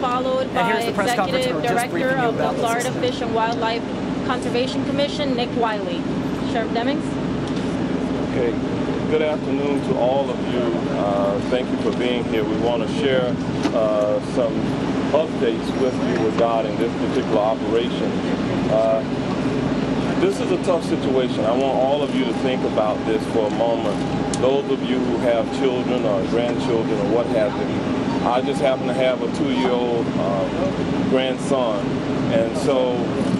followed by Executive Director of the Florida Fish and Wildlife Conservation Commission, Nick Wiley. Sheriff Demings. Okay. Good afternoon to all of you. Thank you for being here. We want to share some updates with you regarding this particular operation. This is a tough situation. I want all of you to think about this for a moment. Those of you who have children or grandchildren or what have you. I just happen to have a 2-year-old grandson. And so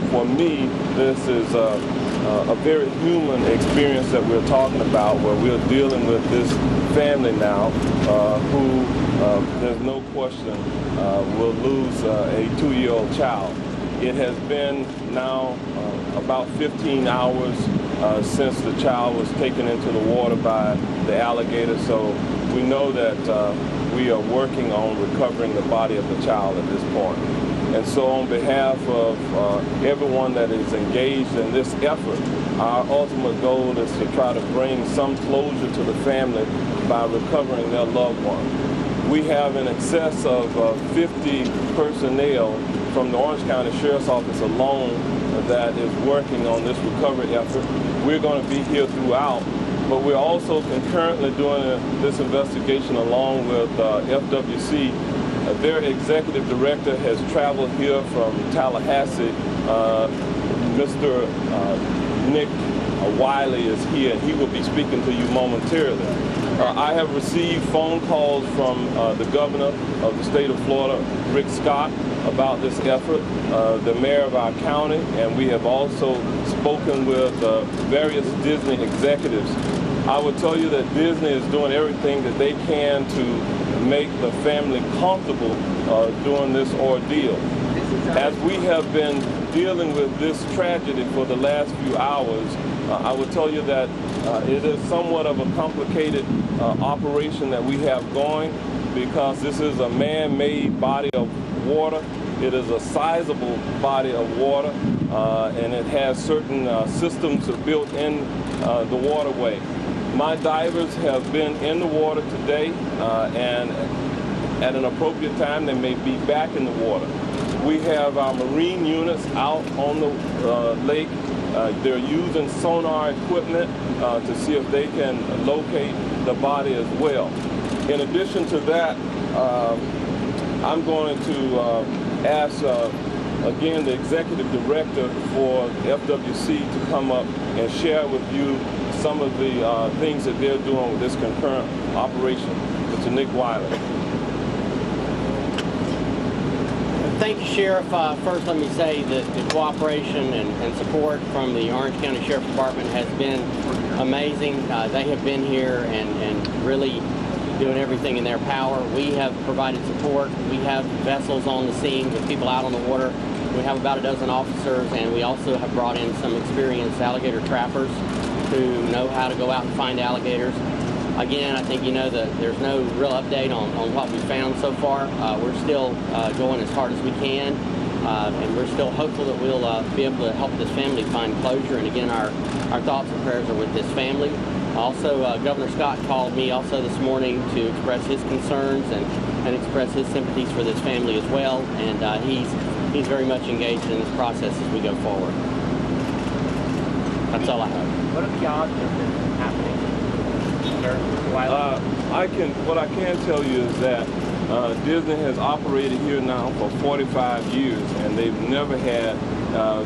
for me, this is a very human experience that we're talking about, where we're dealing with this family now who, there's no question, will lose a 2-year-old child. It has been now about 15 hours since the child was taken into the water by the alligator, so we know that we are working on recovering the body of the child at this point. And so on behalf of everyone that is engaged in this effort, our ultimate goal is to try to bring some closure to the family by recovering their loved one. We have in excess of 50 personnel from the Orange County Sheriff's Office alone that is working on this recovery effort. We're going to be here throughout, but we're also concurrently doing this investigation along with FWC. Their executive director has traveled here from Tallahassee. Mr. Nick Wiley is here, and he will be speaking to you momentarily. I have received phone calls from the governor of the state of Florida, Rick Scott, about this effort, the mayor of our county, and we have also spoken with various Disney executives. I would tell you that Disney is doing everything that they can to make the family comfortable during this ordeal. As we have been dealing with this tragedy for the last few hours, I would tell you that it is somewhat of a complicated operation that we have going, because this is a man-made body of water. It is a sizable body of water, and it has certain systems built in the waterway. My divers have been in the water today, and at an appropriate time they may be back in the water. We have our marine units out on the lake. They're using sonar equipment to see if they can locate the body as well. In addition to that, I'm going to ask again the executive director for FWC to come up and share with you some of the things that they're doing with this concurrent operation. Mr. Nick Wiley. Thank you, Sheriff. First, let me say that the cooperation and support from the Orange County Sheriff Department has been amazing. They have been here and really doing everything in their power. We have provided support. We have vessels on the scene with people out on the water. We have about a dozen officers, and we also have brought in some experienced alligator trappers who know how to go out and find alligators. Again, I think you know that there's no real update on what we found so far. We're still going as hard as we can, and we're still hopeful that we'll be able to help this family find closure. And again, our thoughts and prayers are with this family. Also, Governor Scott called me also this morning to express his concerns and express his sympathies for this family as well. And he's very much engaged in this process as we go forward. That's all I have. What are the odds of this happening? What I can tell you is that Disney has operated here now for 45 years, and they've never had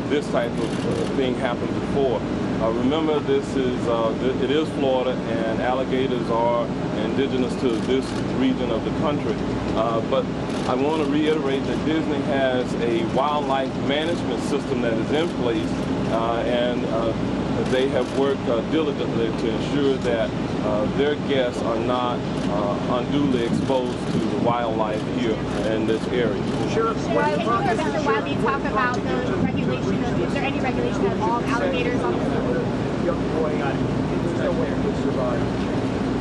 this type of thing happen before. Remember, it is Florida, and alligators are indigenous to this region of the country. But I want to reiterate that Disney has a wildlife management system that is in place, and they have worked diligently to ensure that their guests are not unduly exposed to the wildlife here in this area. Sure. Can you or Mr. Wiley talk about the regulation of, is there any regulation at all of alligators on the sea?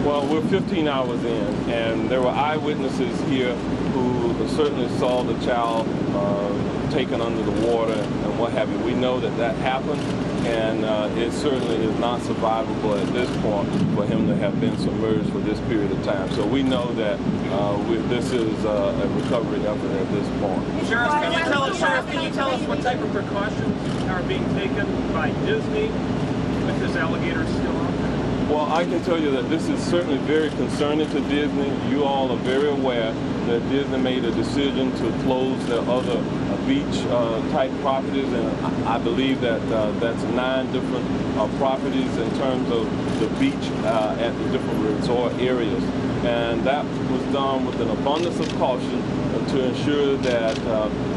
Well, we're 15 hours in, and there were eyewitnesses here who certainly saw the child taken under the water and what have you. We know that that happened, and it certainly is not survivable at this point for him to have been submerged for this period of time. So we know that this is a recovery effort at this point. Sheriff, can you tell us what type of precautions are being taken by Disney with this alligator still out there? Well, I can tell you that this is certainly very concerning to Disney. You all are very aware that Disney made a decision to close their other beach-type properties, and I believe that that's 9 different properties in terms of the beach at the different resort areas. And that was done with an abundance of caution to ensure that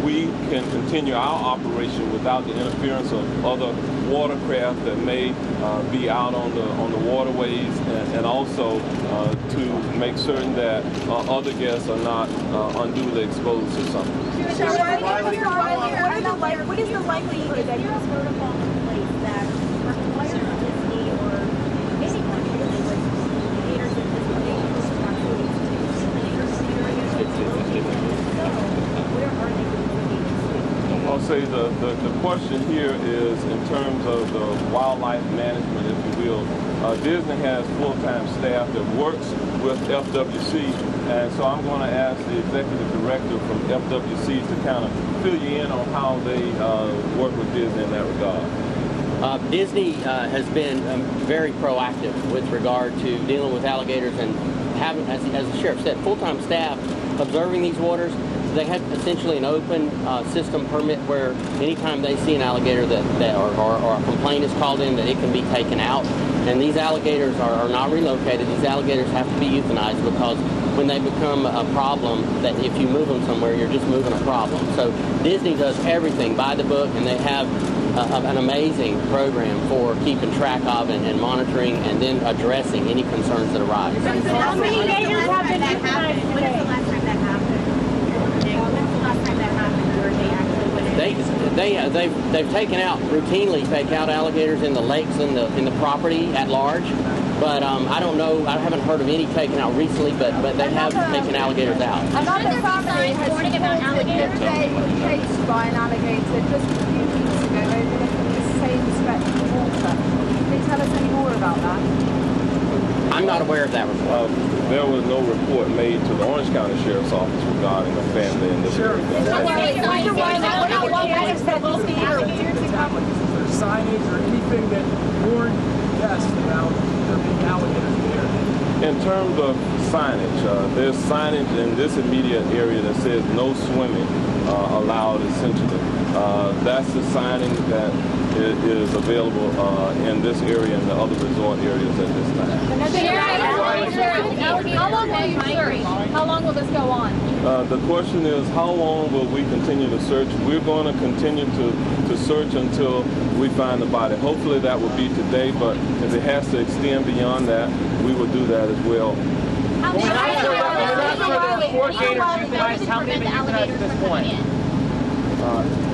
we can continue our operation without the interference of other watercraft that may be out on the waterways, and also to make certain that other guests are not unduly exposed to something. What is the likelihood that you're protocol in place that requires Disney or any country with gators in this dangerous proximity where are they going? I'll say the question here is in terms of the wildlife management, if you will. Disney has full-time staff that works with FWC, and so I'm going to ask the executive director from FWC to kind of fill you in on how they work with Disney in that regard. Disney has been very proactive with regard to dealing with alligators and having, as the sheriff said, full-time staff observing these waters. They have essentially an open system permit where anytime they see an alligator or a complaint is called in, that it can be taken out. And these alligators are not relocated. These alligators have to be euthanized because when they become a problem, that if you move them somewhere, you're just moving a problem. So Disney does everything by the book, and they have an amazing program for keeping track of and monitoring and then addressing any concerns that arise. How many gators have been euthanized today? When is the last time that happened? When's the last time that happened where they actually went in? They've taken out, routinely take out alligators in the lakes and in the property at large. But I don't know, I haven't heard of any taken out recently, but they have taken alligators out. Another family has warning about alligators. They were chased by an alligator just a few weeks ago over the same stretch of water. Can you tell us any more about that? I'm not aware of that report. There was no report made to the Orange County Sheriff's Office regarding a family in this area. Is there signage or anything that warned guests about there being alligators there? In terms of signage, there's signage in this immediate area that says no swimming allowed, essentially. That's the signage that is available in this area and the other resort areas at this time. How long will this go on? The question is, how long will we continue to search? We're going to continue to search until we find the body. Hopefully that will be today, but if it has to extend beyond that, we will do that as well. How many have been euthanized at this point?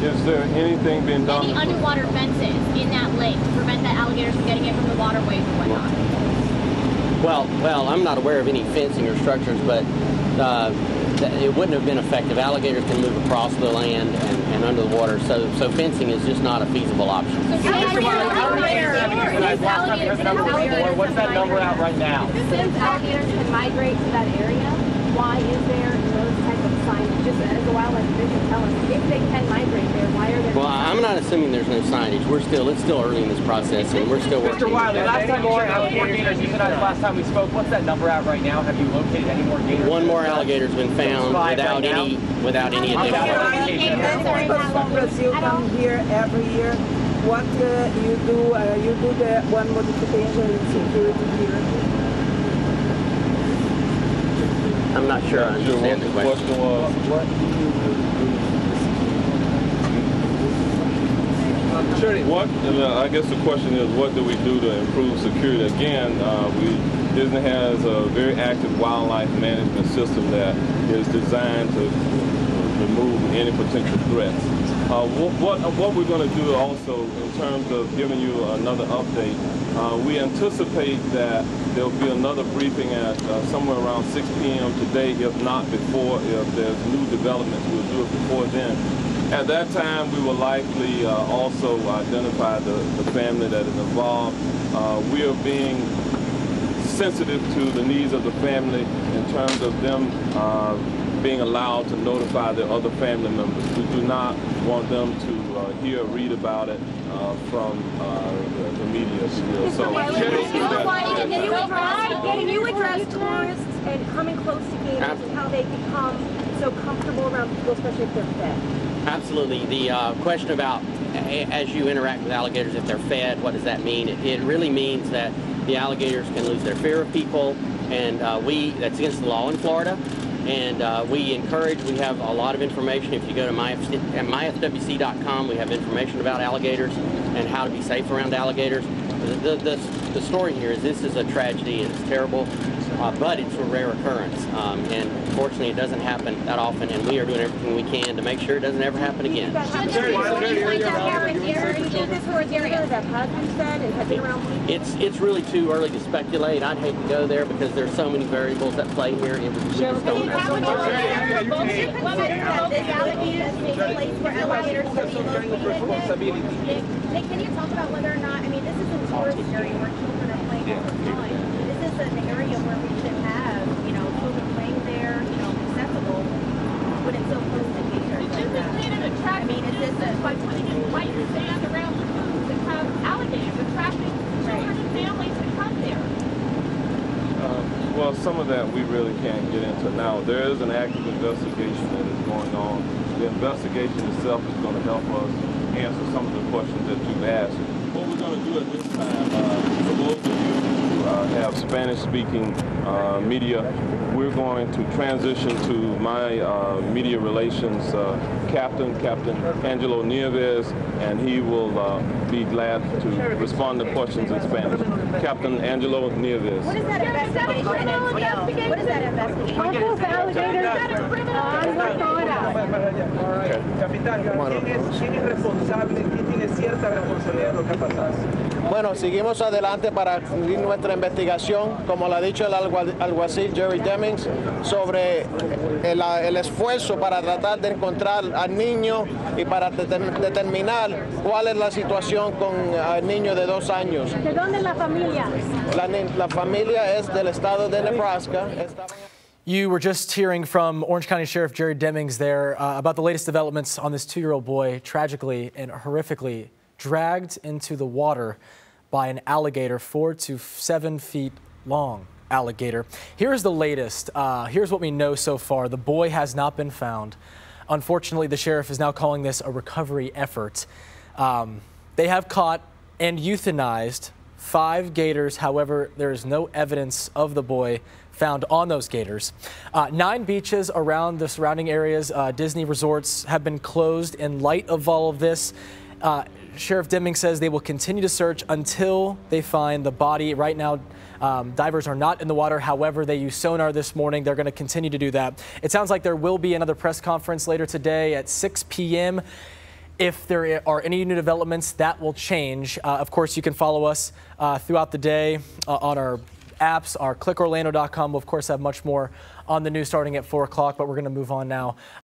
Is there anything being done? Any underwater fences in that lake to prevent the alligators from getting in from the waterways or whatnot? Well, I'm not aware of any fencing or structures, but it wouldn't have been effective. Alligators can move across the land and under the water, so fencing is just not a feasible option. What's that number out right now? Since alligators can migrate to that area, why is there those type of signs? Just as a wildlife division, tell us if they can migrate there, why are there? Well, I'm not assuming there's no signage. It's still early in this process, and we're still working. Mr. Wiley, last time we spoke, what's that number out right now? Have you located any more gators? One more alligator's been found without any additional. You come here every year. What you do the one modification in security here. I'm not sure I understand the question. What do you do? I guess the question is, what do we do to improve security? Again, Disney has a very active wildlife management system that is designed to remove any potential threats. What we're going to do also in terms of giving you another update, we anticipate that there'll be another briefing at somewhere around 6 p.m. today, if not before. If there's new developments, we'll do it before then. At that time, we will likely also identify the family that is involved. We are being sensitive to the needs of the family in terms of them being allowed to notify their other family members. We do not want them to hear or read about it from the media still. So, can you address tourists and coming close to gators and how they become so comfortable around people, especially if they're fed? Absolutely. The question about as you interact with alligators, if they're fed, what does that mean? It really means that the alligators can lose their fear of people, and that's against the law in Florida. And we have a lot of information. If you go to myfwc.com, we have information about alligators and how to be safe around alligators. The story here is this is a tragedy and it's terrible, but it's a rare occurrence. And fortunately, it doesn't happen that often, and we are doing everything we can to make sure it doesn't ever happen again. It's really too early to speculate. I'd hate to go there because there's so many variables that play here. Nick, can you talk about whether or not, I mean, this is a tourist area where children are playing all the time. This is an area where we should have, children playing there, accessible, when it's so close to nature. I mean, is this by putting in white sand around the roofs and have alligators attracting children and families to come there? Well, some of that we really can't get into now. There is an active investigation that is going on. The investigation itself is going to help us answer some of the questions that you've asked. What we're going to do at this time, for those of you who have Spanish-speaking media, we're going to transition to my media relations captain, Captain Angelo Nieves, and he will be glad to respond to questions in Spanish. Captain Angelo Nieves. What is that investigation entail? What is that investigation? ¿Quién es responsable? ¿Quién tiene cierta responsabilidad de lo que ha pasado? Bueno, seguimos adelante para seguir nuestra investigación, como lo ha dicho el alguacil Jerry Demings, sobre el esfuerzo para tratar de encontrar al niño y para determinar cuál es la situación con el niño de 2 años. ¿De dónde es la familia? La familia es del estado de Nebraska. You were just hearing from Orange County Sheriff Jerry Demings there about the latest developments on this 2-year-old boy tragically and horrifically dragged into the water by an alligator, 4 to 7 feet long alligator. Here's the latest. Here's what we know so far. The boy has not been found. Unfortunately, the sheriff is now calling this a recovery effort. They have caught and euthanized 5 gators. However, there is no evidence of the boy found on those gators. 9 beaches around the surrounding areas, Disney resorts, have been closed in light of all of this. Sheriff Deming says they will continue to search until they find the body. Right now, divers are not in the water. However, they used sonar this morning. They're going to continue to do that. It sounds like there will be another press conference later today at 6 p.m. If there are any new developments, that will change. Of course, you can follow us throughout the day on our apps. Our clickorlando.com will, of course, have much more on the news starting at 4 o'clock, but we're going to move on now.